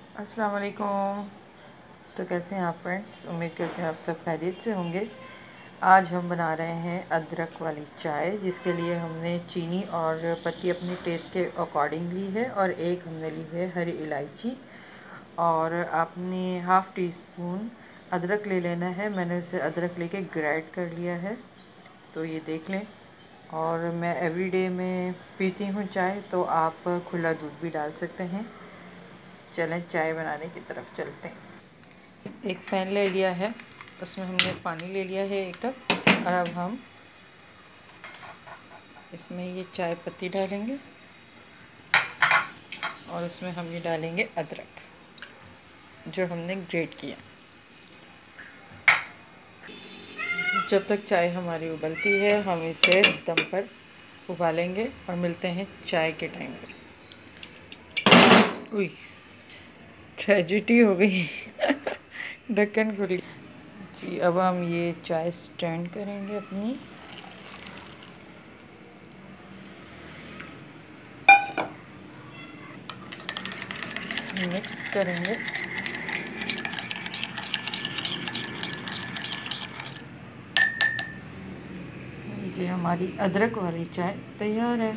अस्सलाम वालेकुम। तो कैसे हैं आप फ्रेंड्स? उम्मीद करते हैं आप सब खैरियत से होंगे। आज हम बना रहे हैं अदरक वाली चाय, जिसके लिए हमने चीनी और पत्ती अपने टेस्ट के अकॉर्डिंग ली है और एक हमने ली है हरी इलायची, और आपने हाफ़ टी स्पून अदरक ले लेना है। मैंने उसे अदरक लेके ग्राइंड कर लिया है, तो ये देख लें। और मैं एवरीडे में पीती हूँ चाय, तो आप खुला दूध भी डाल सकते हैं। चलें चाय बनाने की तरफ चलते हैं। एक पैन ले लिया है, उसमें हमने पानी ले लिया है 1 कप, और अब हम इसमें ये चाय पत्ती डालेंगे और उसमें हम ये डालेंगे अदरक जो हमने ग्रेट किया। जब तक चाय हमारी उबलती है हम इसे दम पर उबालेंगे और मिलते हैं चाय के टाइम पर। उई, ट्रेजिडी हो गई ढक्कन खुल जी। अब हम ये चाय स्टैंड करेंगे अपनी, मिक्स करेंगे। ये हमारी अदरक वाली चाय तैयार है।